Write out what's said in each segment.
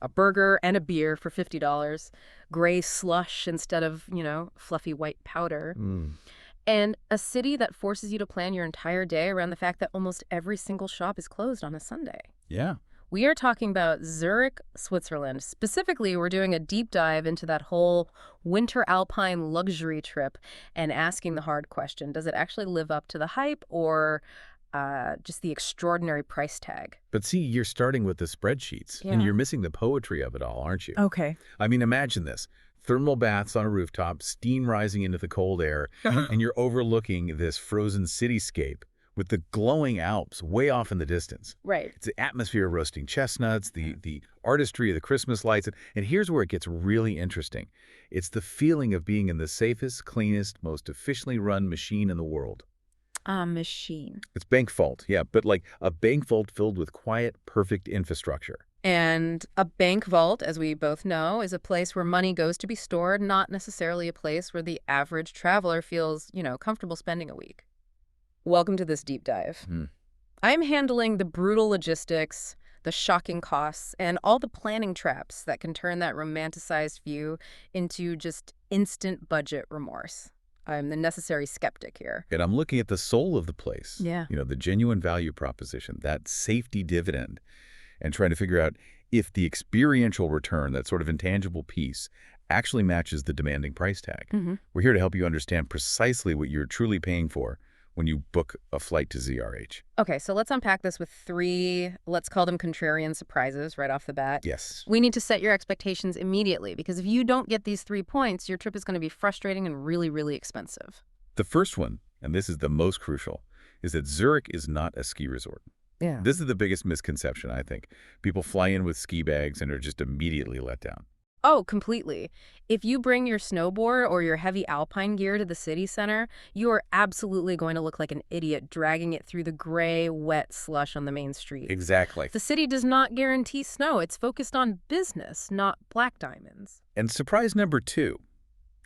a burger and a beer for $50, gray slush instead of, fluffy white powder, Mm. and a city that forces you to plan your entire day around the fact that almost every single shop is closed on a Sunday. Yeah. We are talking about Zurich, Switzerland. Specifically, we're doing a deep dive into that whole winter alpine luxury trip and asking the hard question, does it actually live up to the hype or just the extraordinary price tag? But see, you're starting with the spreadsheets, and Yeah. you're missing the poetry of it all, aren't you? Okay. I mean, imagine this. Thermal baths on a rooftop, steam rising into the cold air, and you're overlooking this frozen cityscape with the glowing Alps way off in the distance. Right. It's the atmosphere of roasting chestnuts, the artistry of the Christmas lights, and here's where it gets really interesting. It's the feeling of being in the safest, cleanest, most efficiently run machine in the world. A machine. It's bank vault, yeah, but like a bank vault filled with quiet, perfect infrastructure. And a bank vault, as we both know, is a place where money goes to be stored, not necessarily a place where the average traveler feels, comfortable spending a week. Welcome to this deep dive. Hmm. I'm handling the brutal logistics, the shocking costs, and all the planning traps that can turn that romanticized view into just instant budget remorse. I'm the necessary skeptic here. And I'm looking at the soul of the place, Yeah. the genuine value proposition, that safety dividend, and trying to figure out if the experiential return, that sort of intangible piece, actually matches the demanding price tag. Mm-hmm. We're here to help you understand precisely what you're truly paying for when you book a flight to ZRH. Okay, so let's unpack this with three, let's call them contrarian surprises right off the bat. Yes. We need to set your expectations immediately because if you don't get these 3 points, your trip is going to be frustrating and really, really expensive. The first one, and this is the most crucial, is that Zurich is not a ski resort. Yeah. This is the biggest misconception, I think. People fly in with ski bags and are just immediately let down. Oh, completely. If you bring your snowboard or your heavy alpine gear to the city center, you are absolutely going to look like an idiot dragging it through the gray, wet slush on the main street. Exactly. The city does not guarantee snow. It's focused on business, not black diamonds. And surprise number two,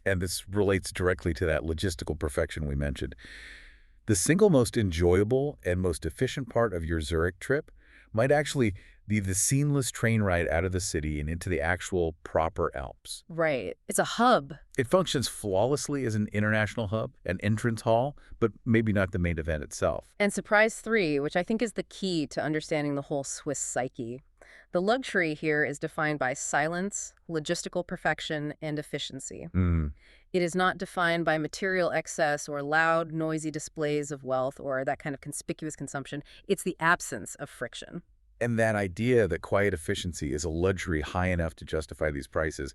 and this relates directly to that logistical perfection we mentioned, the single most enjoyable and most efficient part of your Zurich trip might actually be the seamless train ride out of the city and into the actual proper Alps. Right. It's a hub. It functions flawlessly as an international hub, an entrance hall, but maybe not the main event itself. And surprise 3, which I think is the key to understanding the whole Swiss psyche. The luxury here is defined by silence, logistical perfection, and efficiency. It is not defined by material excess or loud, noisy displays of wealth or that kind of conspicuous consumption. It's the absence of friction. And that idea that quiet efficiency is a luxury high enough to justify these prices,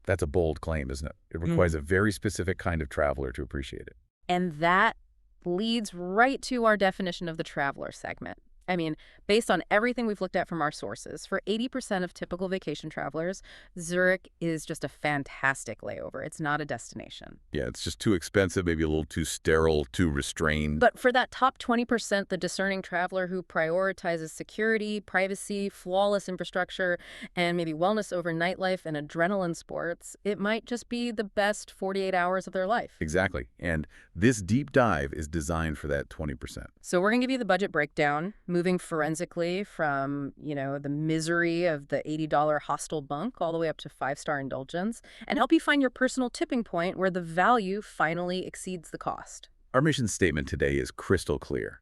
that's a bold claim, isn't it? It requires a very specific kind of traveler to appreciate it. And that leads right to our definition of the traveler segment. I mean, based on everything we've looked at from our sources, for 80% of typical vacation travelers, Zurich is just a fantastic layover. It's not a destination. Yeah, it's just too expensive, maybe a little too sterile, too restrained. But for that top 20%, the discerning traveler who prioritizes security, privacy, flawless infrastructure, and maybe wellness over nightlife and adrenaline sports, it might just be the best 48 hours of their life. Exactly. And this deep dive is designed for that 20%. So we're going to give you the budget breakdown, moving forensically from, the misery of the $80 hostel bunk all the way up to 5-star indulgence, and help you find your personal tipping point where the value finally exceeds the cost. Our mission statement today is crystal clear.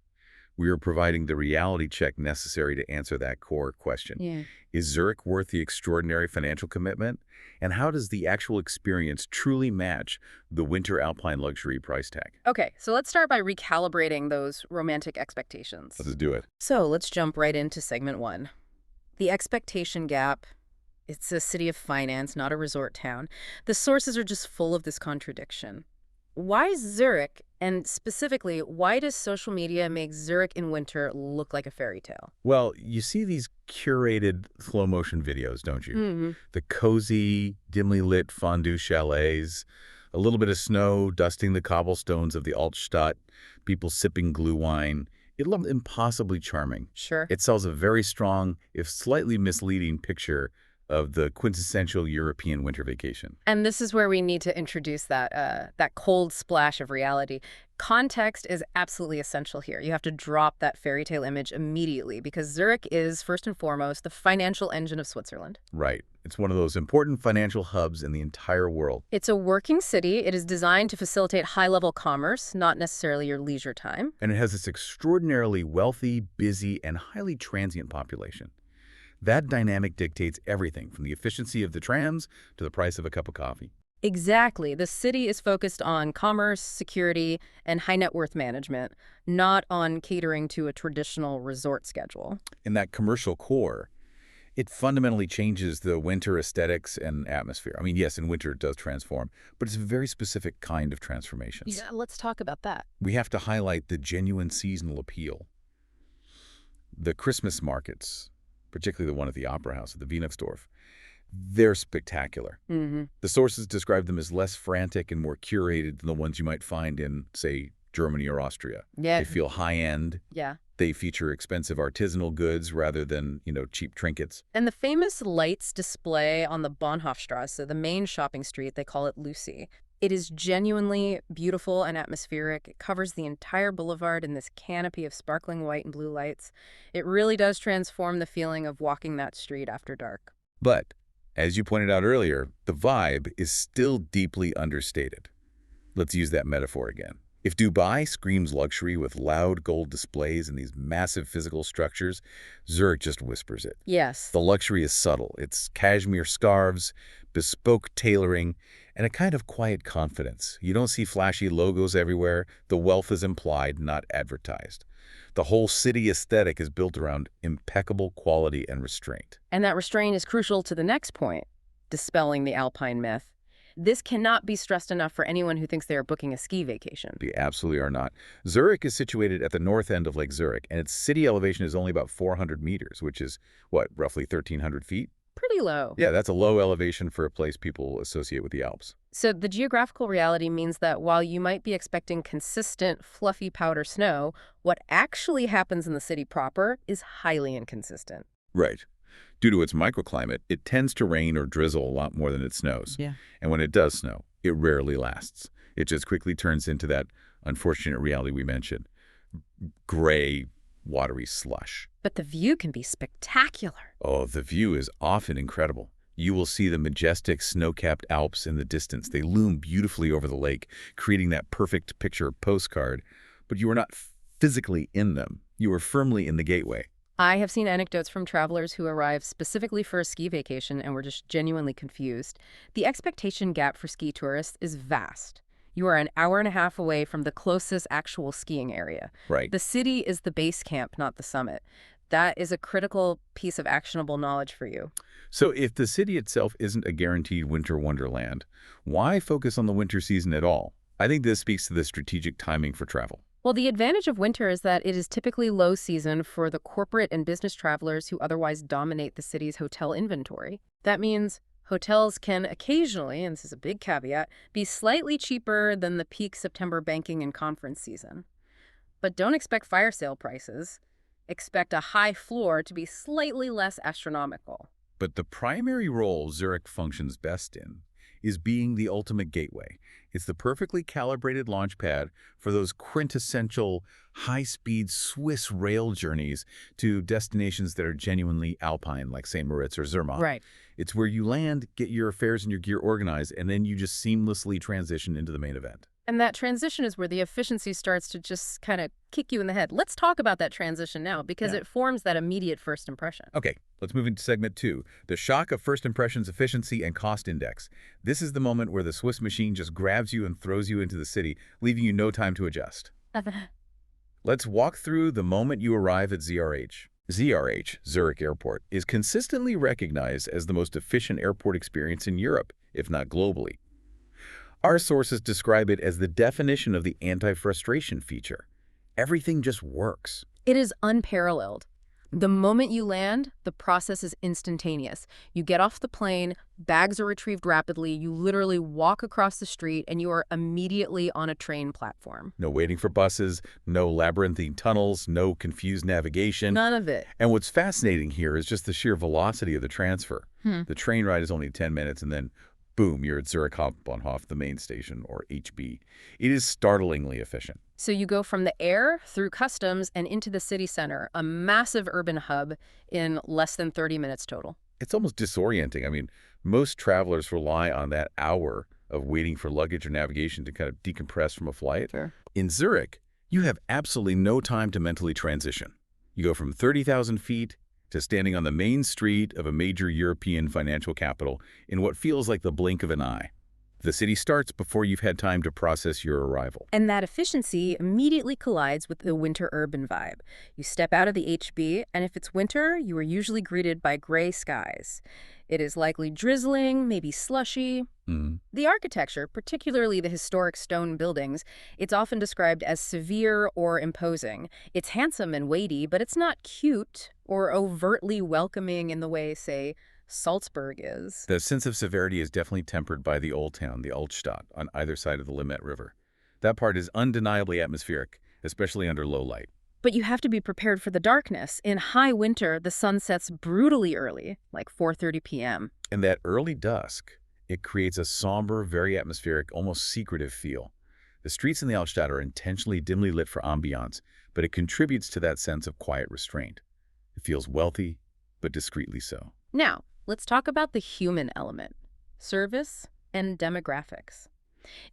We are providing the reality check necessary to answer that core question. Yeah. Is Zurich worth the extraordinary financial commitment? And how does the actual experience truly match the winter alpine luxury price tag? Okay, so let's start by recalibrating those romantic expectations. Let's do it. So let's jump right into segment 1. The expectation gap. It's a city of finance, not a resort town. The sources are just full of this contradiction. Why Zurich, and specifically, why does social media make Zurich in winter look like a fairy tale? Well, you see these curated slow-motion videos, don't you? Mm-hmm. The cozy, dimly lit fondue chalets, a little bit of snow dusting the cobblestones of the Altstadt, people sipping glue wine. It looks impossibly charming. Sure. It sells a very strong, if slightly misleading, picture of the quintessential European winter vacation. And this is where we need to introduce that cold splash of reality. Context is absolutely essential here. You have to drop that fairy tale image immediately because Zurich is, first and foremost, the financial engine of Switzerland. Right. It's one of those important financial hubs in the entire world. It's a working city. It is designed to facilitate high-level commerce, not necessarily your leisure time. And it has this extraordinarily wealthy, busy, and highly transient population. That dynamic dictates everything from the efficiency of the trams to the price of a cup of coffee. Exactly. The city is focused on commerce, security, and high net worth management, not on catering to a traditional resort schedule. In that commercial core, it fundamentally changes the winter aesthetics and atmosphere. I mean, yes, in winter it does transform, but it's a very specific kind of transformations. Yeah, let's talk about that. We have to highlight the genuine seasonal appeal. The Christmas markets, particularly the one at the Opera House at the Weihnachtsdorf, they're spectacular. The sources describe them as less frantic and more curated than the ones you might find in, say, Germany or Austria. Yeah. They feel high-end. Yeah. They feature expensive artisanal goods rather than, cheap trinkets. And the famous lights display on the Bahnhofstrasse, the main shopping street, they call it Lucy. It is genuinely beautiful and atmospheric. It covers the entire boulevard in this canopy of sparkling white and blue lights. It really does transform the feeling of walking that street after dark. But, as you pointed out earlier, the vibe is still deeply understated. Let's use that metaphor again. If Dubai screams luxury with loud gold displays and these massive physical structures, Zurich just whispers it. Yes. The luxury is subtle. It's cashmere scarves, bespoke tailoring, and a kind of quiet confidence. You don't see flashy logos everywhere. The wealth is implied, not advertised. The whole city aesthetic is built around impeccable quality and restraint. And that restraint is crucial to the next point, dispelling the alpine myth. This cannot be stressed enough for anyone who thinks they are booking a ski vacation. They absolutely are not. Zurich is situated at the north end of Lake Zurich, and its city elevation is only about 400 meters, which is, roughly 1,300 feet? Pretty low. Yeah, that's a low elevation for a place people associate with the Alps. So the geographical reality means that while you might be expecting consistent, fluffy powder snow, what actually happens in the city proper is highly inconsistent. Right. Due to its microclimate, it tends to rain or drizzle a lot more than it snows. Yeah. And when it does snow, it rarely lasts. It just quickly turns into that unfortunate reality we mentioned. Gray, watery slush. But the view can be spectacular. Oh, the view is often incredible. You will see the majestic snow-capped Alps in the distance. They loom beautifully over the lake, creating that perfect picture postcard. But you are not physically in them. You are firmly in the gateway. I have seen anecdotes from travelers who arrived specifically for a ski vacation and were just genuinely confused. The expectation gap for ski tourists is vast. You are an hour and a half away from the closest actual skiing area. Right. The city is the base camp, not the summit. That is a critical piece of actionable knowledge for you. So if the city itself isn't a guaranteed winter wonderland, why focus on the winter season at all? I think this speaks to the strategic timing for travel. Well, the advantage of winter is that it is typically low season for the corporate and business travelers who otherwise dominate the city's hotel inventory. That means hotels can occasionally, and this is a big caveat, be slightly cheaper than the peak September banking and conference season. But don't expect fire sale prices. Expect a high floor to be slightly less astronomical. But the primary role Zurich functions best in is being the ultimate gateway. It's the perfectly calibrated launch pad for those quintessential high-speed Swiss rail journeys to destinations that are genuinely alpine, like St. Moritz or Zermatt. Right. It's where you land, get your affairs and your gear organized, and then you just seamlessly transition into the main event. And that transition is where the efficiency starts to just kind of kick you in the head. Let's talk about that transition now because it forms that immediate first impression. Okay, let's move into segment 2, the shock of first impressions efficiency and cost index. This is the moment where the Swiss machine just grabs you and throws you into the city, leaving you no time to adjust. Let's walk through the moment you arrive at ZRH. ZRH, Zurich Airport, is consistently recognized as the most efficient airport experience in Europe, if not globally. Our sources describe it as the definition of the anti-frustration feature. Everything just works. It is unparalleled. The moment you land, the process is instantaneous. You get off the plane, bags are retrieved rapidly, you literally walk across the street, and you are immediately on a train platform. No waiting for buses, no labyrinthine tunnels, no confused navigation. None of it. And what's fascinating here is just the sheer velocity of the transfer. Hmm. The train ride is only 10 minutes, and then, boom, you're at Zurich Hauptbahnhof, the main station, or HB. It is startlingly efficient. So you go from the air through customs and into the city center, a massive urban hub, in less than 30 minutes total. It's almost disorienting. I mean, most travelers rely on that hour of waiting for luggage or navigation to kind of decompress from a flight. Sure. In Zurich, you have absolutely no time to mentally transition. You go from 30,000 feet to standing on the main street of a major European financial capital in what feels like the blink of an eye. The city starts before you've had time to process your arrival. And that efficiency immediately collides with the winter urban vibe. You step out of the HB, and if it's winter, you are usually greeted by gray skies. It is likely drizzling, maybe slushy. Mm. The architecture, particularly the historic stone buildings, it's often described as severe or imposing. It's handsome and weighty, but it's not cute or overtly welcoming in the way, say, Salzburg is. The sense of severity is definitely tempered by the Old Town, the Altstadt, on either side of the Limette River. That part is undeniably atmospheric, especially under low light. But you have to be prepared for the darkness. In high winter, the sun sets brutally early, like 4:30 p.m. And that early dusk, it creates a somber, very atmospheric, almost secretive feel. The streets in the Altstadt are intentionally dimly lit for ambiance, but it contributes to that sense of quiet restraint. It feels wealthy, but discreetly so. Now, let's talk about the human element, service and demographics.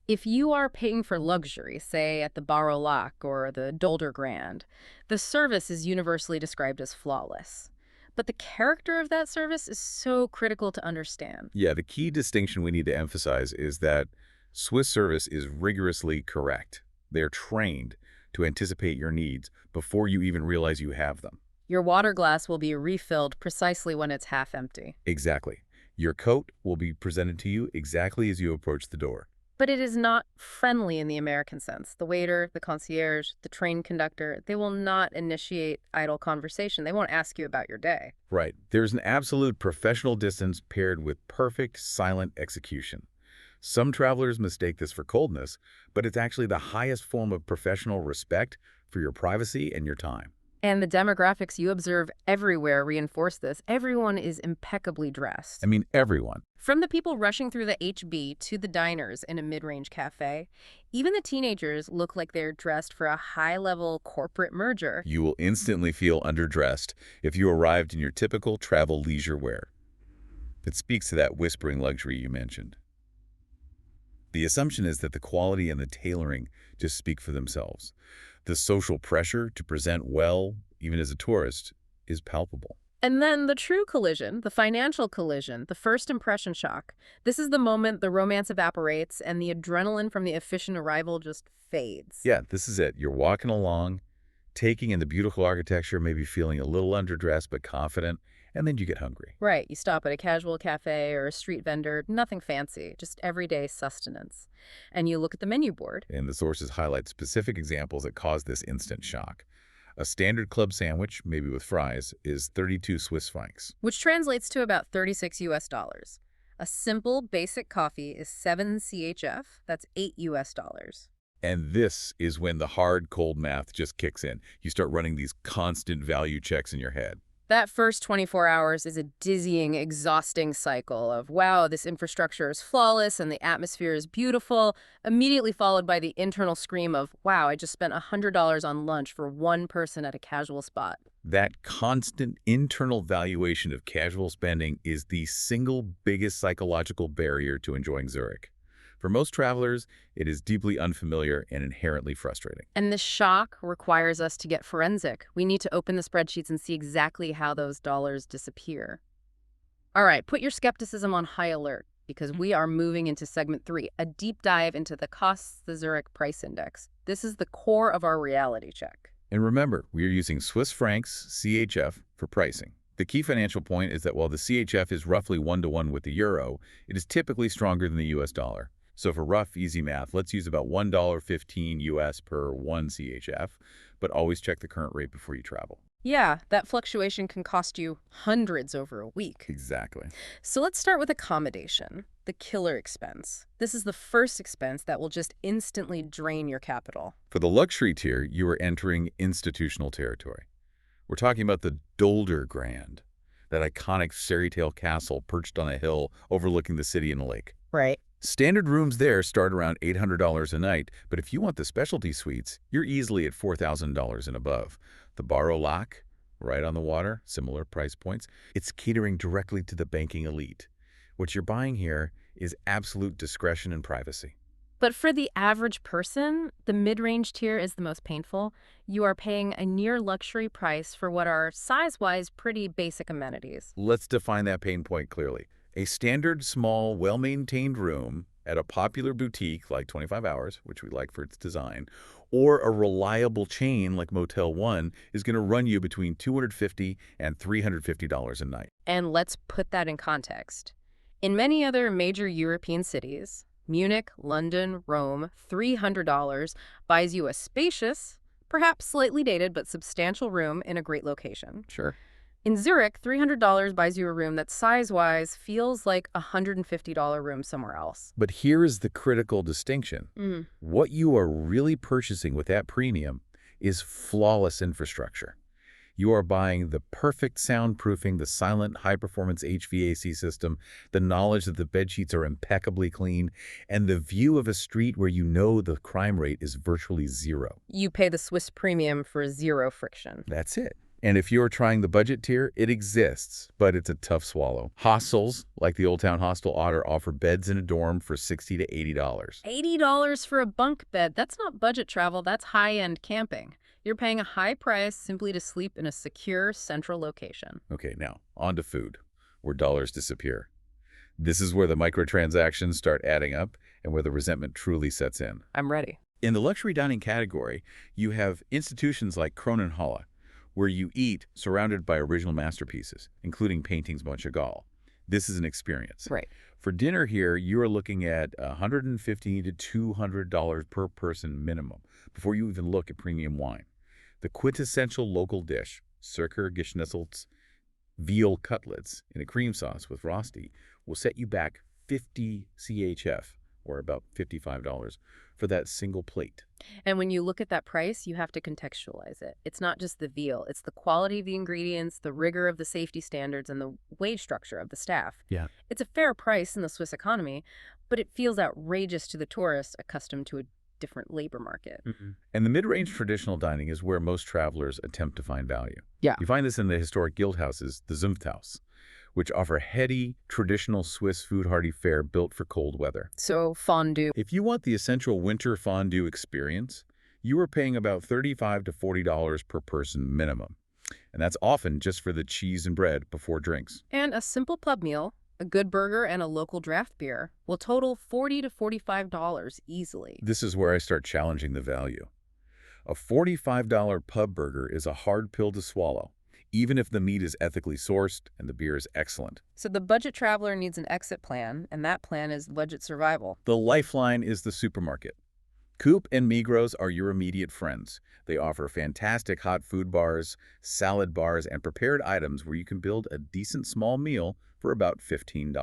If you are paying for luxury, say at the Barrow Lac or the Dolder Grand, the service is universally described as flawless. But the character of that service is so critical to understand. Yeah, the key distinction we need to emphasize is that Swiss service is rigorously correct. They're trained to anticipate your needs before you even realize you have them. Your water glass will be refilled precisely when it's half empty. Exactly. Your coat will be presented to you exactly as you approach the door. But it is not friendly in the American sense. The waiter, the concierge, the train conductor, they will not initiate idle conversation. They won't ask you about your day. Right. There's an absolute professional distance paired with perfect silent execution. Some travelers mistake this for coldness, but it's actually the highest form of professional respect for your privacy and your time. And the demographics you observe everywhere reinforce this. Everyone is impeccably dressed. I mean, everyone. From the people rushing through the HB to the diners in a mid-range cafe, even the teenagers look like they're dressed for a high-level corporate merger. You will instantly feel underdressed if you arrived in your typical travel leisure wear. It speaks to that whispering luxury you mentioned. The assumption is that the quality and the tailoring just speak for themselves. The social pressure to present well, even as a tourist, is palpable. And then the true collision, the financial collision, the first impression shock. This is the moment the romance evaporates and the adrenaline from the efficient arrival just fades. Yeah, this is it. You're walking along, taking in the beautiful architecture, maybe feeling a little underdressed but confident, and then you get hungry. Right, you stop at a casual cafe or a street vendor, nothing fancy, just everyday sustenance. And you look at the menu board. And the sources highlight specific examples that cause this instant shock. A standard club sandwich, maybe with fries, is 32 Swiss francs. Which translates to about 36 US dollars. A simple, basic coffee is 7 CHF, that's 8 US dollars. And this is when the hard, cold math just kicks in. You start running these constant value checks in your head. That first 24 hours is a dizzying, exhausting cycle of, wow, this infrastructure is flawless and the atmosphere is beautiful, immediately followed by the internal scream of, wow, I just spent $100 on lunch for one person at a casual spot. That constant internal valuation of casual spending is the single biggest psychological barrier to enjoying Zurich. For most travelers, it is deeply unfamiliar and inherently frustrating. And this shock requires us to get forensic. We need to open the spreadsheets and see exactly how those dollars disappear. All right, put your skepticism on high alert because we are moving into segment 3, a deep dive into the costs, the Zurich Price Index. This is the core of our reality check. And remember, we are using Swiss francs, CHF, for pricing. The key financial point is that while the CHF is roughly 1-to-1 with the euro, it is typically stronger than the US dollar. So for rough, easy math, let's use about $1.15 US per 1 CHF, but always check the current rate before you travel. Yeah, that fluctuation can cost you hundreds over a week. Exactly. So let's start with accommodation, the killer expense. This is the first expense that will just instantly drain your capital. For the luxury tier, you are entering institutional territory. We're talking about the Dolder Grand. that iconic fairy tale castle perched on a hill overlooking the city and a lake. Right. Standard rooms there start around $800 a night, but if you want the specialty suites, you're easily at $4,000 and above. The Barrow Lock, right on the water, similar price points. It's catering directly to the banking elite. What you're buying here is absolute discretion and privacy. But for the average person, the mid-range tier is the most painful. You are paying a near luxury price for what are size-wise pretty basic amenities. Let's define that pain point clearly. A standard, small, well-maintained room at a popular boutique like 25 Hours, which we like for its design, or a reliable chain like Motel 1 is going to run you between $250 and $350 a night. And let's put that in context. In many other major European cities, Munich, London, Rome, $300 buys you a spacious, perhaps slightly dated but substantial room in a great location. Sure. In Zurich, $300 buys you a room that size-wise feels like a $150 room somewhere else. But here is the critical distinction. What you are really purchasing with that premium is flawless infrastructure. You are buying the perfect soundproofing, the silent, high-performance HVAC system, the knowledge that the bedsheets are impeccably clean, and the view of a street where you know the crime rate is virtually zero. You pay the Swiss premium for zero friction. That's it. And if you're trying the budget tier, it exists, but it's a tough swallow. Hostels, like the Old Town Hostel Otter, offer beds in a dorm for $60 to $80. $80 for a bunk bed. That's not budget travel, that's high-end camping. You're paying a high price simply to sleep in a secure, central location. Okay, now, on to food, where dollars disappear. This is where the microtransactions start adding up and where the resentment truly sets in. I'm ready. In the luxury dining category, you have institutions like Kronenhalle, where you eat surrounded by original masterpieces, including paintings by Chagall. This is an experience. Right. For dinner here, you are looking at $150 to $200 per person minimum before you even look at premium wine. The quintessential local dish, Cirker Geschnitzel's veal cutlets in a cream sauce with rosti, will set you back 50 CHF, or about $55, for that single plate. And when you look at that price, you have to contextualize it. It's not just the veal. It's the quality of the ingredients, the rigor of the safety standards, and the wage structure of the staff. Yeah. It's a fair price in the Swiss economy, but it feels outrageous to the tourist accustomed to a different labor market. And the mid-range traditional dining is where most travelers attempt to find value. Yeah. You find this in the historic guild houses, the Zunfthaus, which offer heady, traditional Swiss food-hardy fare built for cold weather. So fondue. If you want the essential winter fondue experience, you are paying about $35 to $40 per person minimum. And that's often just for the cheese and bread before drinks. And a simple pub meal, a good burger, and a local draft beer will total $40 to $45 easily. This is where I start challenging the value. A $45 pub burger is a hard pill to swallow, even if the meat is ethically sourced and the beer is excellent. So the budget traveler needs an exit plan, and that plan is budget survival. The lifeline is the supermarket. Coop and Migros are your immediate friends. They offer fantastic hot food bars, salad bars, and prepared items where you can build a decent small meal for about $15.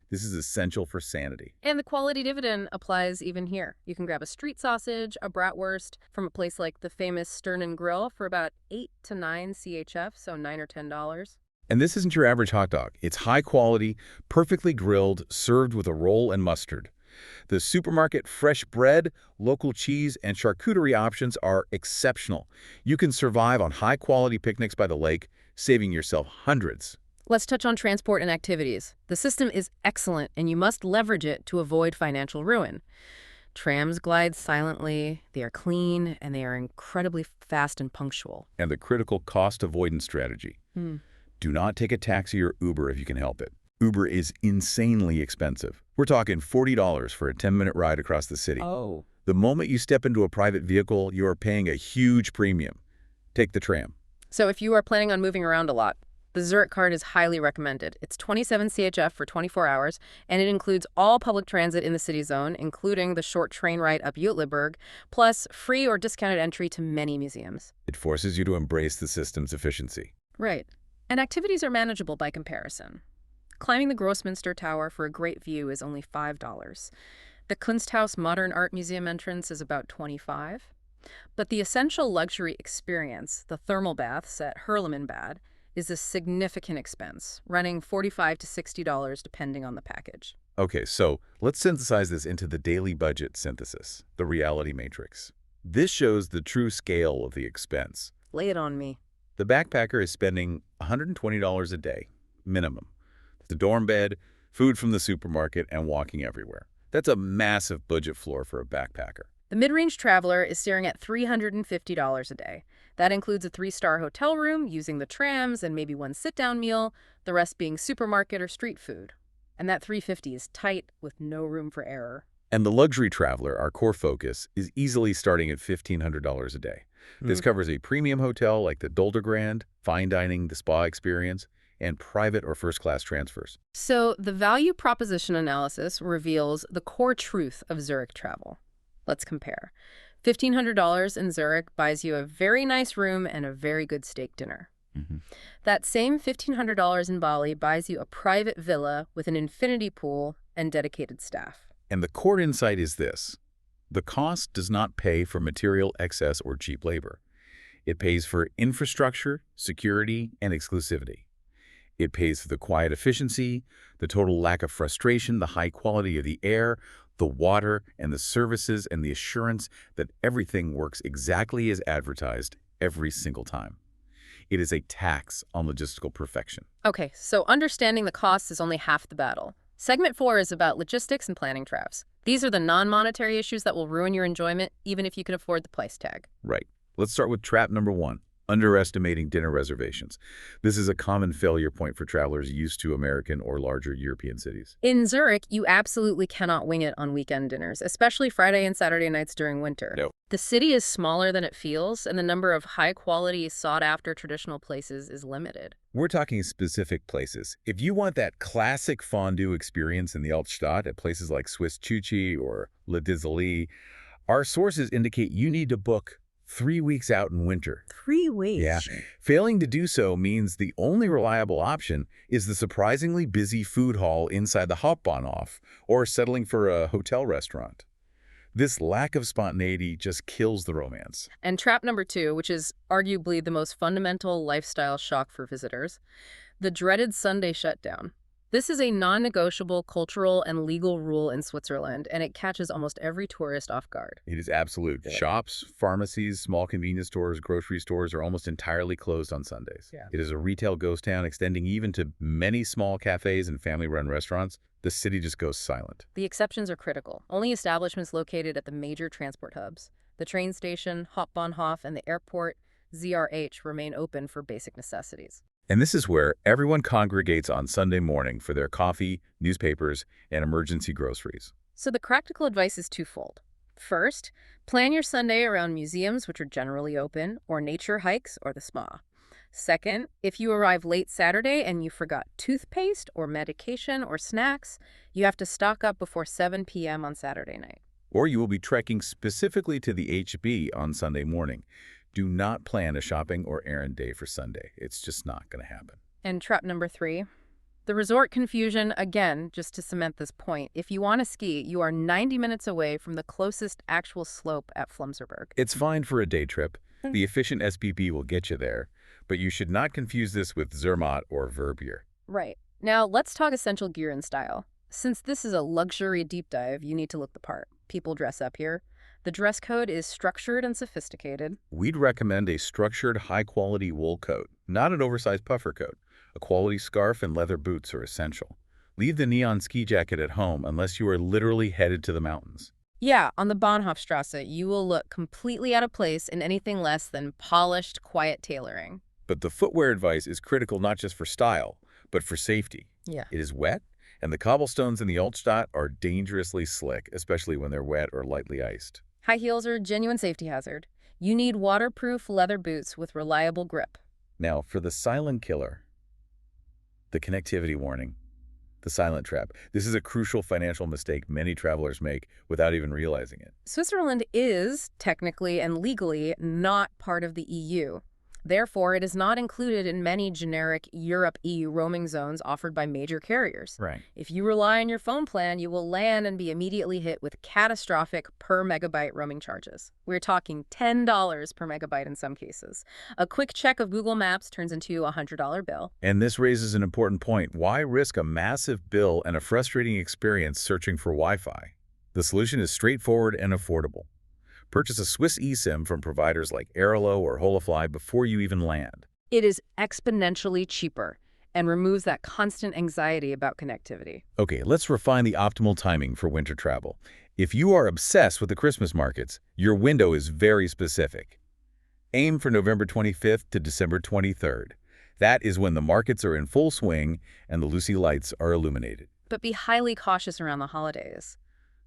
This is essential for sanity. And the quality dividend applies even here. You can grab a street sausage, a bratwurst from a place like the famous Stern and Grill for about 8 to 9 CHF, so $9 or $10. And this isn't your average hot dog. It's high quality, perfectly grilled, served with a roll and mustard. The supermarket fresh bread, local cheese, and charcuterie options are exceptional. You can survive on high-quality picnics by the lake, saving yourself hundreds. Let's touch on transport and activities. The system is excellent, and you must leverage it to avoid financial ruin. Trams glide silently, they are clean, and they are incredibly fast and punctual. And the critical cost avoidance strategy. Do not take a taxi or Uber if you can help it. Uber is insanely expensive. We're talking $40 for a 10-minute ride across the city. Oh. The moment you step into a private vehicle, you are paying a huge premium. Take the tram. So if you are planning on moving around a lot, the Zurich card is highly recommended. It's 27 CHF for 24 hours, and it includes all public transit in the city zone, including the short train ride up Uetliberg, plus free or discounted entry to many museums. It forces you to embrace the system's efficiency. Right. And activities are manageable by comparison. Climbing the Grossmünster Tower for a great view is only $5. The Kunsthaus Modern Art Museum entrance is about $25. But the essential luxury experience, the thermal baths at Herlemenbad, is a significant expense, running $45 to $60 depending on the package. Okay, so let's synthesize this into the daily budget synthesis, the reality matrix. This shows the true scale of the expense. Lay it on me. The backpacker is spending $120 a day, minimum. The dorm bed, food from the supermarket, and walking everywhere. That's a massive budget floor for a backpacker. The mid-range traveler is staring at $350 a day. That includes a 3-star hotel room, using the trams, and maybe one sit-down meal, the rest being supermarket or street food. And that $350 is tight with no room for error. And the luxury traveler, our core focus, is easily starting at $1,500 a day. This covers a premium hotel like the Dolder Grand, fine dining, the spa experience, and private or first-class transfers. So the value proposition analysis reveals the core truth of Zurich travel. Let's compare. $1,500 in Zurich buys you a very nice room and a very good steak dinner. That same $1,500 in Bali buys you a private villa with an infinity pool and dedicated staff. And the core insight is this. The cost does not pay for material excess or cheap labor. It pays for infrastructure, security, and exclusivity. It pays for the quiet efficiency, the total lack of frustration, the high quality of the air, the water, and the services, and the assurance that everything works exactly as advertised every single time. It is a tax on logistical perfection. Okay, so understanding the costs is only half the battle. Segment 4 is about logistics and planning travs. These are the non-monetary issues that will ruin your enjoyment, even if you can afford the price tag. Right. Let's start with trap number 1. Underestimating dinner reservations. This is a common failure point for travelers used to American or larger European cities. In Zurich, you absolutely cannot wing it on weekend dinners, especially Friday and Saturday nights during winter. No. The city is smaller than it feels, and the number of high-quality, sought-after traditional places is limited. We're talking specific places. If you want that classic fondue experience in the Altstadt at places like Swiss Chuchi or Le Discerning, our sources indicate you need to book 3 weeks out in winter. 3 weeks? Yeah. Failing to do so means the only reliable option is the surprisingly busy food hall inside the Hauptbahnhof or settling for a hotel restaurant. This lack of spontaneity just kills the romance. And trap number 2, which is arguably the most fundamental lifestyle shock for visitors, the dreaded Sunday shutdown. This is a non-negotiable cultural and legal rule in Switzerland, and it catches almost every tourist off guard. It is absolute. Yeah. Shops, pharmacies, small convenience stores, grocery stores are almost entirely closed on Sundays. Yeah. It is a retail ghost town extending even to many small cafes and family-run restaurants. The city just goes silent. The exceptions are critical. Only establishments located at the major transport hubs, the train station, Hauptbahnhof, and the airport, ZRH, remain open for basic necessities. And this is where everyone congregates on Sunday morning for their coffee, newspapers, and emergency groceries. So the practical advice is twofold. First, plan your Sunday around museums, which are generally open, or nature hikes, or the spa. Second, if you arrive late Saturday and you forgot toothpaste or medication or snacks, you have to stock up before 7 p.m. on Saturday night. Or you will be trekking specifically to the HB on Sunday morning. Do not plan a shopping or errand day for Sunday. It's just not going to happen. And trap number 3, the resort confusion. Again, just to cement this point, if you want to ski, you are 90 minutes away from the closest actual slope at Flumserberg. It's fine for a day trip. The efficient SPP will get you there, but you should not confuse this with Zermatt or Verbier. Right. Now, let's talk essential gear and style. Since this is a luxury deep dive, you need to look the part. People dress up here. The dress code is structured and sophisticated. We'd recommend a structured, high-quality wool coat, not an oversized puffer coat. A quality scarf and leather boots are essential. Leave the neon ski jacket at home unless you are literally headed to the mountains. Yeah, on the Bahnhofstrasse, you will look completely out of place in anything less than polished, quiet tailoring. But the footwear advice is critical not just for style, but for safety. Yeah. It is wet, and the cobblestones in the Altstadt are dangerously slick, especially when they're wet or lightly iced. High heels are a genuine safety hazard. You need waterproof leather boots with reliable grip. Now, for the silent killer, the connectivity warning, the silent trap. This is a crucial financial mistake many travelers make without even realizing it. Switzerland is, technically and legally, not part of the EU. Therefore, it is not included in many generic Europe-EU roaming zones offered by major carriers. Right. If you rely on your phone plan, you will land and be immediately hit with catastrophic per megabyte roaming charges. We're talking $10 per megabyte in some cases. A quick check of Google Maps turns into a $100 bill. And this raises an important point. Why risk a massive bill and a frustrating experience searching for Wi-Fi? The solution is straightforward and affordable. Purchase a Swiss eSIM from providers like Airalo or Holofly before you even land. It is exponentially cheaper and removes that constant anxiety about connectivity. Okay, let's refine the optimal timing for winter travel. If you are obsessed with the Christmas markets, your window is very specific. Aim for November 25th to December 23rd. That is when the markets are in full swing and the Lucy lights are illuminated. But be highly cautious around the holidays.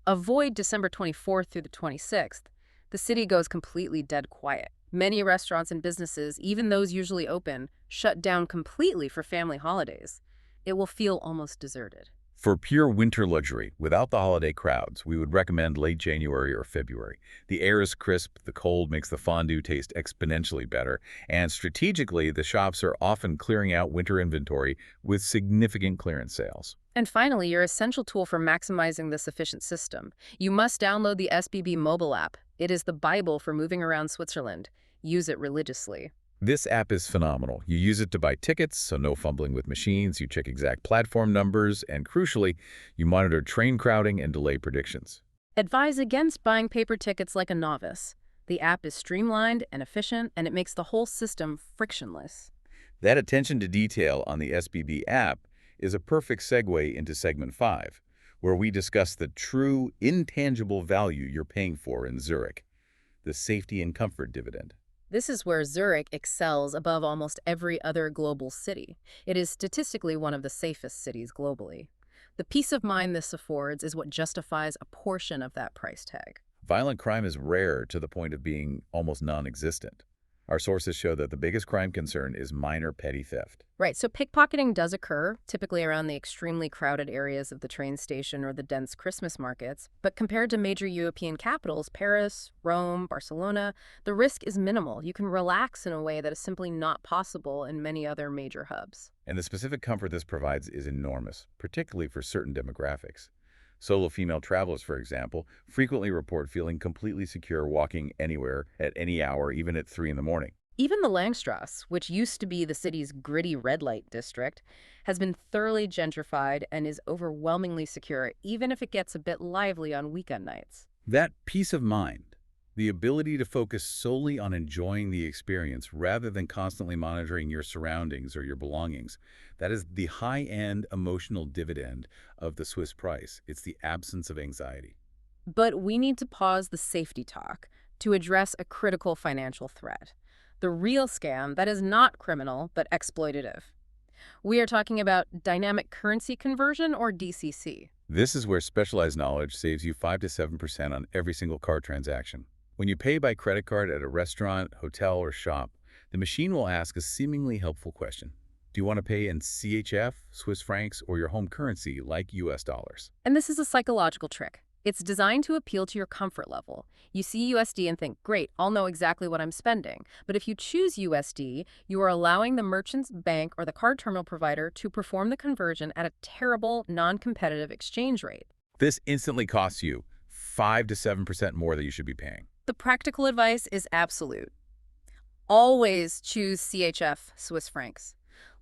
Avoid December 24th through the 26th. The city goes completely dead quiet. Many restaurants and businesses, even those usually open, shut down completely for family holidays. It will feel almost deserted. For pure winter luxury, without the holiday crowds, we would recommend late January or February. The air is crisp, the cold makes the fondue taste exponentially better, and strategically, the shops are often clearing out winter inventory with significant clearance sales. And finally, your essential tool for maximizing this efficient system. You must download the SBB mobile app. It is the Bible for moving around Switzerland. Use it religiously. This app is phenomenal. You use it to buy tickets, so no fumbling with machines, you check exact platform numbers, and crucially, you monitor train crowding and delay predictions. Advise against buying paper tickets like a novice. The app is streamlined and efficient, and it makes the whole system frictionless. That attention to detail on the SBB app is a perfect segue into segment 5, where we discuss the true, intangible value you're paying for in Zurich, the safety and comfort dividend. This is where Zurich excels above almost every other global city. It is statistically one of the safest cities globally. The peace of mind this affords is what justifies a portion of that price tag. Violent crime is rare to the point of being almost non-existent. Our sources show that the biggest crime concern is minor petty theft. Right, so pickpocketing does occur, typically around the extremely crowded areas of the train station or the dense Christmas markets. But compared to major European capitals, Paris, Rome, Barcelona, the risk is minimal. You can relax in a way that is simply not possible in many other major hubs. And the specific comfort this provides is enormous, particularly for certain demographics. Solo female travelers, for example, frequently report feeling completely secure walking anywhere at any hour, even at 3 in the morning. Even the Langstrasse, which used to be the city's gritty red light district, has been thoroughly gentrified and is overwhelmingly secure, even if it gets a bit lively on weekend nights. That peace of mind, the ability to focus solely on enjoying the experience rather than constantly monitoring your surroundings or your belongings, that is the high-end emotional dividend of the Swiss price. It's the absence of anxiety. But we need to pause the safety talk to address a critical financial threat. The real scam that is not criminal but exploitative. We are talking about dynamic currency conversion, or DCC. This is where specialized knowledge saves you 5 to 7% on every single card transaction. When you pay by credit card at a restaurant, hotel, or shop, the machine will ask a seemingly helpful question. Do you want to pay in CHF, Swiss francs, or your home currency like US dollars? And this is a psychological trick. It's designed to appeal to your comfort level. You see USD and think, great, I'll know exactly what I'm spending. But if you choose USD, you are allowing the merchant's bank or the card terminal provider to perform the conversion at a terrible, non-competitive exchange rate. This instantly costs you 5 to 7% more than you should be paying. The practical advice is absolute. Always choose CHF, Swiss francs.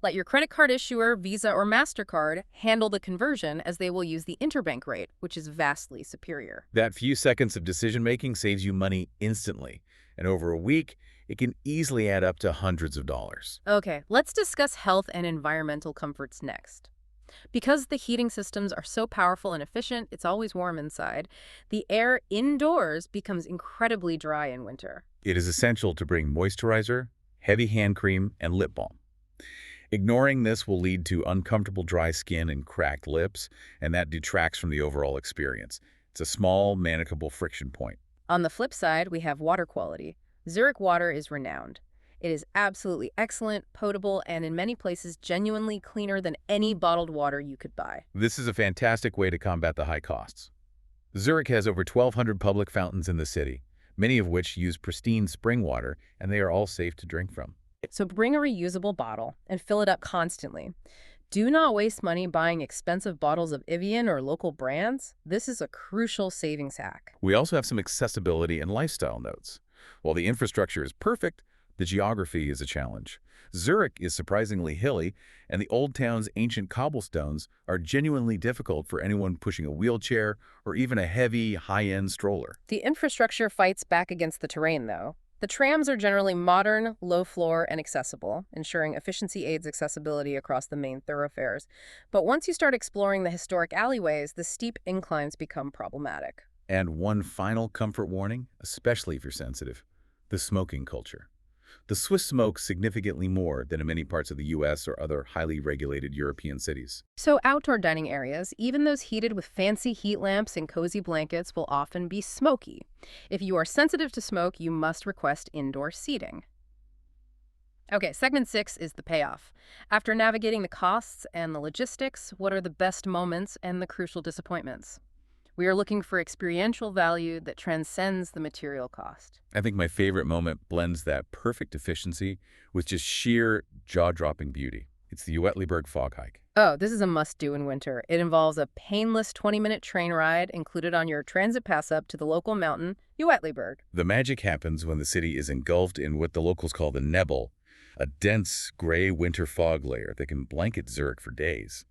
Let your credit card issuer, Visa or MasterCard, handle the conversion, as they will use the interbank rate, which is vastly superior. That few seconds of decision-making saves you money instantly, and over a week, it can easily add up to hundreds of dollars. Okay, let's discuss health and environmental comforts next. Because the heating systems are so powerful and efficient, it's always warm inside, the air indoors becomes incredibly dry in winter. It is essential to bring moisturizer, heavy hand cream, and lip balm. Ignoring this will lead to uncomfortable dry skin and cracked lips, and that detracts from the overall experience. It's a small, manageable friction point. On the flip side, we have water quality. Zurich water is renowned. It is absolutely excellent, potable, and in many places genuinely cleaner than any bottled water you could buy. This is a fantastic way to combat the high costs. Zurich has over 1,200 public fountains in the city, many of which use pristine spring water, and they are all safe to drink from. So bring a reusable bottle and fill it up constantly. Do not waste money buying expensive bottles of Evian or local brands. This is a crucial savings hack. We also have some accessibility and lifestyle notes. While the infrastructure is perfect, the geography is a challenge. Zurich is surprisingly hilly, and the old town's ancient cobblestones are genuinely difficult for anyone pushing a wheelchair or even a heavy, high-end stroller. The infrastructure fights back against the terrain, though. The trams are generally modern, low floor, and accessible, ensuring efficiency aids accessibility across the main thoroughfares. But once you start exploring the historic alleyways, the steep inclines become problematic. And one final comfort warning, especially if you're sensitive: the smoking culture. The Swiss smoke significantly more than in many parts of the US or other highly regulated European cities. So outdoor dining areas, even those heated with fancy heat lamps and cozy blankets, will often be smoky. If you are sensitive to smoke, you must request indoor seating. Okay, segment 6 is the payoff. After navigating the costs and the logistics, what are the best moments and the crucial disappointments? We are looking for experiential value that transcends the material cost. I think my favorite moment blends that perfect efficiency with just sheer jaw-dropping beauty. It's the Uetliberg fog hike. Oh, this is a must-do in winter. It involves a painless 20-minute train ride included on your transit pass up to the local mountain, Uetliberg. The magic happens when the city is engulfed in what the locals call the Nebel, a dense, gray winter fog layer that can blanket Zurich for days.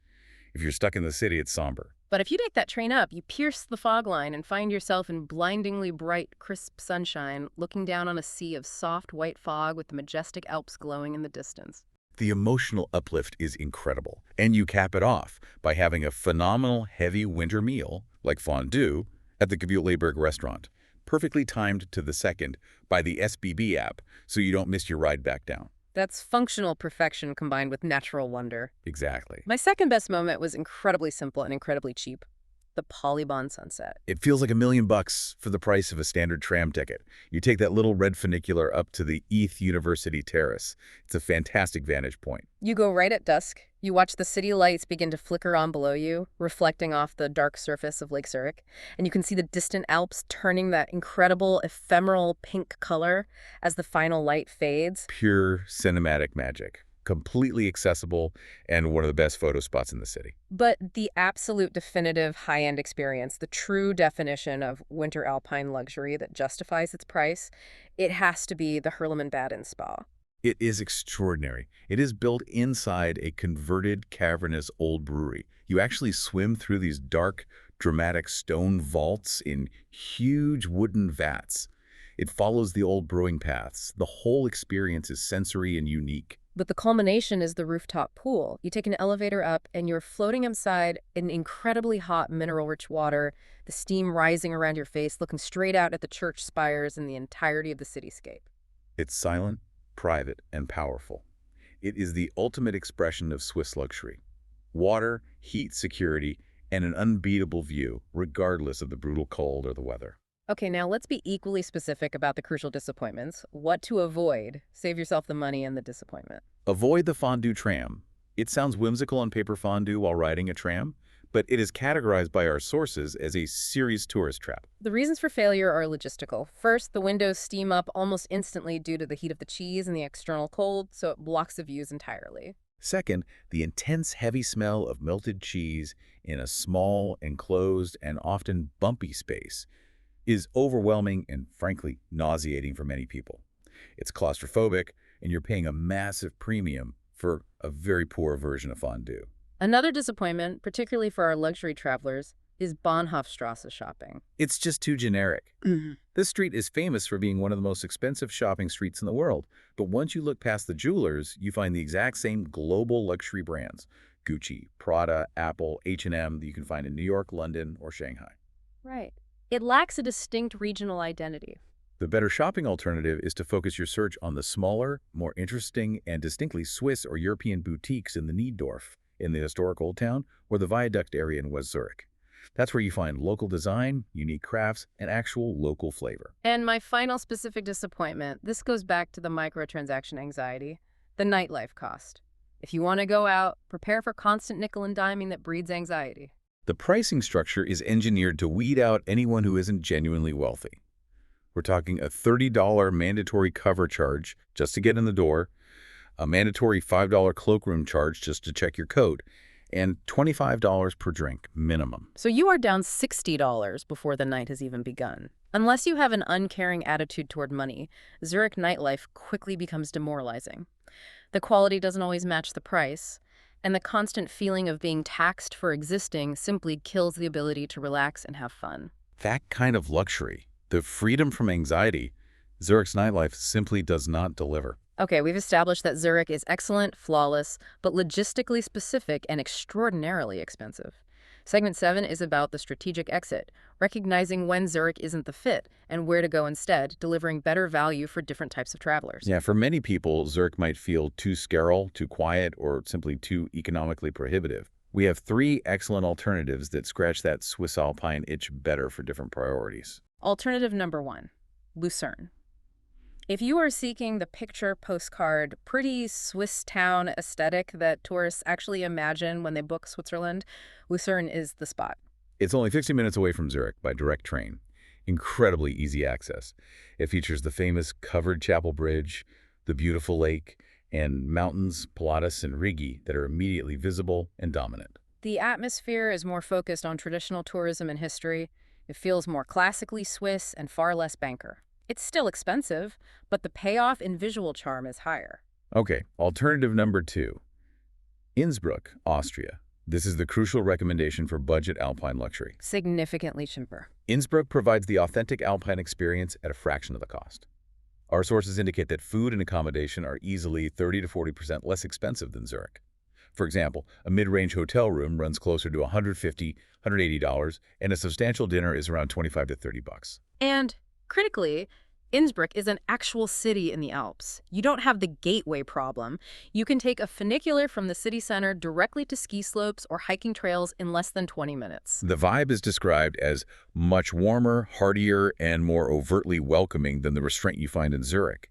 If you're stuck in the city, it's somber. But if you take that train up, you pierce the fog line and find yourself in blindingly bright, crisp sunshine, looking down on a sea of soft white fog with the majestic Alps glowing in the distance. The emotional uplift is incredible, and you cap it off by having a phenomenal heavy winter meal, like fondue, at the Uetliberg restaurant, perfectly timed to the second by the SBB app so you don't miss your ride back down. That's functional perfection combined with natural wonder. Exactly. My second best moment was incredibly simple and incredibly cheap. The Polybahn sunset. It feels like $1,000,000 for the price of a standard tram ticket. You take that little red funicular up to the ETH University Terrace. It's a fantastic vantage point. You go right at dusk. You watch the city lights begin to flicker on below you, reflecting off the dark surface of Lake Zurich. And you can see the distant Alps turning that incredible ephemeral pink color as the final light fades. Pure cinematic magic. Completely accessible and one of the best photo spots in the city. But the absolute definitive high-end experience, the true definition of winter alpine luxury that justifies its price, it has to be the Herleman Spa. It is extraordinary. It is built inside a converted, cavernous old brewery. You actually swim through these dark, dramatic stone vaults in huge wooden vats. It follows the old brewing paths. The whole experience is sensory and unique. But the culmination is the rooftop pool. You take an elevator up and you're floating inside in incredibly hot mineral-rich water, the steam rising around your face, looking straight out at the church spires and the entirety of the cityscape. It's silent, private, and powerful. It is the ultimate expression of Swiss luxury. Water, heat, security, and an unbeatable view, regardless of the brutal cold or the weather. Okay, now let's be equally specific about the crucial disappointments. What to avoid. Save yourself the money and the disappointment. Avoid the fondue tram. It sounds whimsical on paper, fondue while riding a tram, but it is categorized by our sources as a serious tourist trap. The reasons for failure are logistical. First, the windows steam up almost instantly due to the heat of the cheese and the external cold, so it blocks the views entirely. Second, the intense, heavy smell of melted cheese in a small, enclosed, and often bumpy space is overwhelming and, frankly, nauseating for many people. It's claustrophobic, and you're paying a massive premium for a very poor version of fondue. Another disappointment, particularly for our luxury travelers, is Bahnhofstrasse shopping. It's just too generic. This street is famous for being one of the most expensive shopping streets in the world, but once you look past the jewelers, you find the exact same global luxury brands: Gucci, Prada, Apple, H&M that you can find in New York, London, or Shanghai. Right. It lacks a distinct regional identity. The better shopping alternative is to focus your search on the smaller, more interesting, and distinctly Swiss or European boutiques in the Niedorf, in the historic Old Town, or the Viaduct area in West Zurich. That's where you find local design, unique crafts, and actual local flavor. And my final specific disappointment, this goes back to the microtransaction anxiety, the nightlife cost. If you want to go out, prepare for constant nickel and diming that breeds anxiety. The pricing structure is engineered to weed out anyone who isn't genuinely wealthy. We're talking a $30 mandatory cover charge just to get in the door, a mandatory $5 cloakroom charge just to check your coat, and $25 per drink minimum. So you are down $60 before the night has even begun. Unless you have an uncaring attitude toward money, Zurich nightlife quickly becomes demoralizing. The quality doesn't always match the price, and the constant feeling of being taxed for existing simply kills the ability to relax and have fun. That kind of luxury, the freedom from anxiety, Zurich's nightlife simply does not deliver. Okay, we've established that Zurich is excellent, flawless, but logistically specific and extraordinarily expensive. Segment 7 is about the strategic exit, recognizing when Zurich isn't the fit and where to go instead, delivering better value for different types of travelers. Yeah, for many people, Zurich might feel too sterile, too quiet, or simply too economically prohibitive. We have 3 excellent alternatives that scratch that Swiss Alpine itch better for different priorities. Alternative number 1, Lucerne. If you are seeking the picture postcard, pretty Swiss town aesthetic that tourists actually imagine when they book Switzerland, Lucerne is the spot. It's only 60 minutes away from Zurich by direct train. Incredibly easy access. It features the famous covered chapel bridge, the beautiful lake, and mountains, Pilatus and Rigi, that are immediately visible and dominant. The atmosphere is more focused on traditional tourism and history. It feels more classically Swiss and far less banker. It's still expensive, but the payoff in visual charm is higher. Okay, alternative number 2. Innsbruck, Austria. This is the crucial recommendation for budget alpine luxury. Significantly cheaper. Innsbruck provides the authentic alpine experience at a fraction of the cost. Our sources indicate that food and accommodation are easily 30 to 40% less expensive than Zurich. For example, a mid-range hotel room runs closer to $150, $180, and a substantial dinner is around $25 to $30. And critically, Innsbruck is an actual city in the Alps. You don't have the gateway problem. You can take a funicular from the city center directly to ski slopes or hiking trails in less than 20 minutes. The vibe is described as much warmer, heartier, and more overtly welcoming than the restraint you find in Zurich.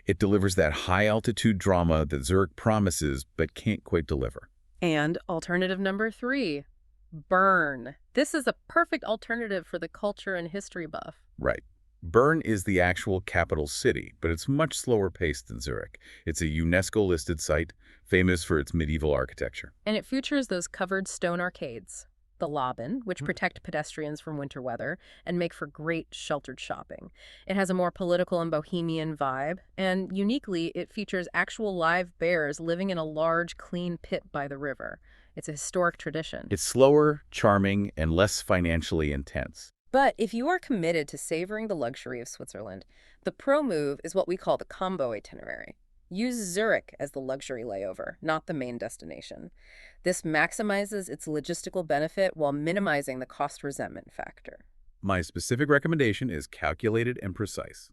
It delivers that high-altitude drama that Zurich promises but can't quite deliver. And alternative number 3, Bern. This is a perfect alternative for the culture and history buff. Right. Bern is the actual capital city, but it's much slower paced than Zurich. It's a UNESCO-listed site, famous for its medieval architecture. And it features those covered stone arcades, the Laben, which protect pedestrians from winter weather and make for great sheltered shopping. It has a more political and bohemian vibe, and uniquely, it features actual live bears living in a large, clean pit by the river. It's a historic tradition. It's slower, charming, and less financially intense. But if you are committed to savoring the luxury of Switzerland, the pro move is what we call the combo itinerary. Use Zurich as the luxury layover, not the main destination. This maximizes its logistical benefit while minimizing the cost resentment factor. My specific recommendation is calculated and precise.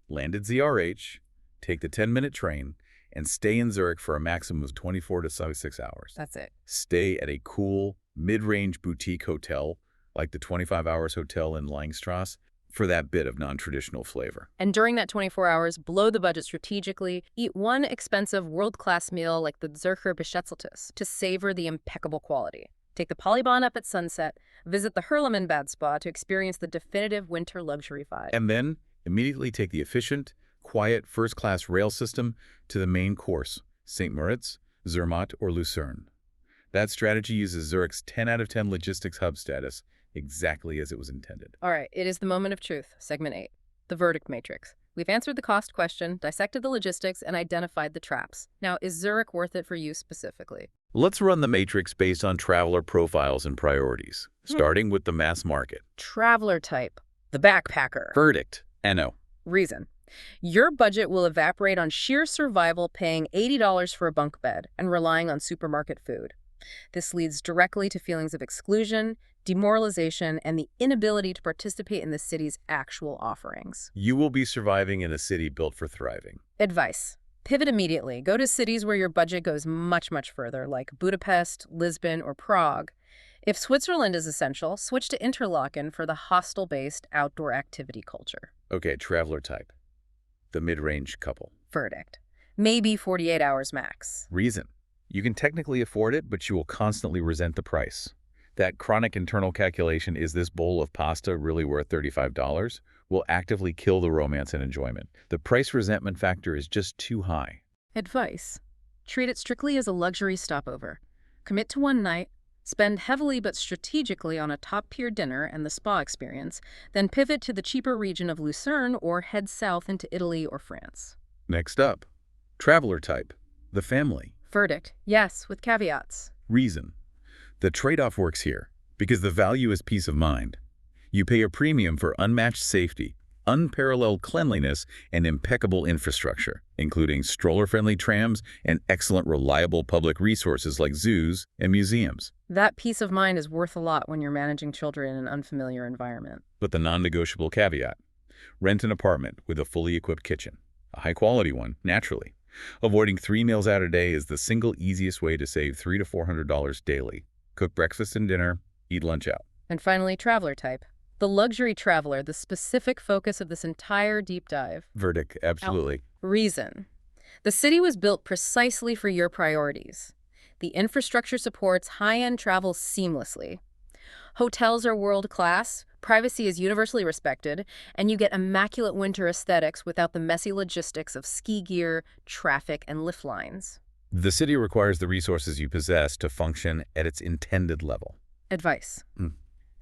Land at ZRH, take the 10-minute train, and stay in Zurich for a maximum of 24 to 76 hours. That's it. Stay at a cool, mid-range boutique hotel, like the 25 Hours Hotel in Langstrasse, for that bit of non-traditional flavor. And during that 24 hours, blow the budget strategically. Eat one expensive world-class meal like the Zürcher Beschätztes to savor the impeccable quality. Take the Polybahn up at sunset, visit the Herlemanbad Spa to experience the definitive winter luxury vibe. And then immediately take the efficient, quiet, first-class rail system to the main course, St. Moritz, Zermatt, or Lucerne. That strategy uses Zurich's 10 out of 10 logistics hub status, exactly as it was intended. All right, it is the moment of truth, segment 8, the verdict matrix. We've answered the cost question, dissected the logistics, and identified the traps. Now, is Zurich worth it for you specifically? Let's run the matrix based on traveler profiles and priorities, starting with the mass market. Traveler type, the backpacker. Verdict, NO. Reason. Your budget will evaporate on sheer survival, paying $80 for a bunk bed and relying on supermarket food. This leads directly to feelings of exclusion, demoralization, and the inability to participate in the city's actual offerings. You will be surviving in a city built for thriving. Advice. Pivot immediately. Go to cities where your budget goes much, much further, like Budapest, Lisbon, or Prague. If Switzerland is essential, switch to Interlaken for the hostel-based outdoor activity culture. Okay, traveler type. The mid-range couple. Verdict. Maybe 48 hours max. Reason. You can technically afford it, but you will constantly resent the price. That chronic internal calculation, is this bowl of pasta really worth $35, will actively kill the romance and enjoyment. The price resentment factor is just too high. Advice. Treat it strictly as a luxury stopover. Commit to one night, spend heavily but strategically on a top-tier dinner and the spa experience, then pivot to the cheaper region of Lucerne or head south into Italy or France. Next up, traveler type, the family. Verdict: yes, with caveats. Reason. The trade-off works here because the value is peace of mind. You pay a premium for unmatched safety, unparalleled cleanliness, and impeccable infrastructure, including stroller-friendly trams and excellent reliable public resources like zoos and museums. That peace of mind is worth a lot when you're managing children in an unfamiliar environment. But the non-negotiable caveat: rent an apartment with a fully equipped kitchen. A high-quality one, naturally. Avoiding 3 meals out a day is the single easiest way to save $300 to $400 daily. Cook breakfast and dinner, eat lunch out. And finally, traveler type. The luxury traveler, the specific focus of this entire deep dive. Verdict, absolutely. Reason. The city was built precisely for your priorities. The infrastructure supports high-end travel seamlessly. Hotels are world-class, privacy is universally respected, and you get immaculate winter aesthetics without the messy logistics of ski gear, traffic, and lift lines. The city requires the resources you possess to function at its intended level. Advice.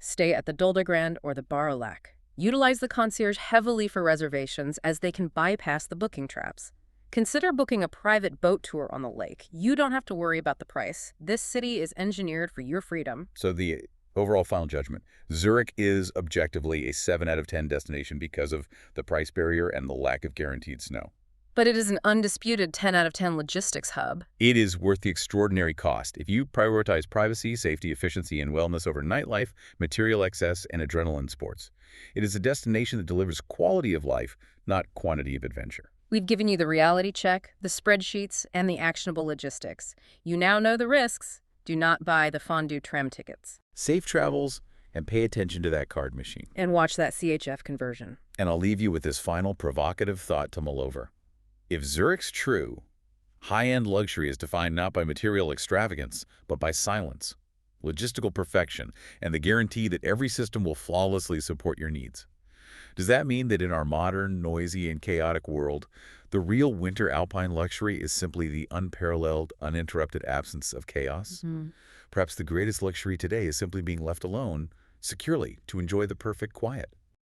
Stay at the Doldergrand or the Barolac. Utilize the concierge heavily for reservations as they can bypass the booking traps. Consider booking a private boat tour on the lake. You don't have to worry about the price. This city is engineered for your freedom. So the overall final judgment: Zurich is objectively a 7 out of 10 destination because of the price barrier and the lack of guaranteed snow. But it is an undisputed 10 out of 10 logistics hub. It is worth the extraordinary cost if you prioritize privacy, safety, efficiency, and wellness over nightlife, material excess, and adrenaline sports. It is a destination that delivers quality of life, not quantity of adventure. We've given you the reality check, the spreadsheets, and the actionable logistics. You now know the risks. Do not buy the fondue tram tickets. Safe travels, and pay attention to that card machine. And watch that CHF conversion. And I'll leave you with this final provocative thought to mull over. If Zurich's true, high-end luxury is defined not by material extravagance, but by silence, logistical perfection, and the guarantee that every system will flawlessly support your needs. Does that mean that in our modern, noisy, and chaotic world, the real winter alpine luxury is simply the unparalleled, uninterrupted absence of chaos? Perhaps the greatest luxury today is simply being left alone, securely, to enjoy the perfect quiet.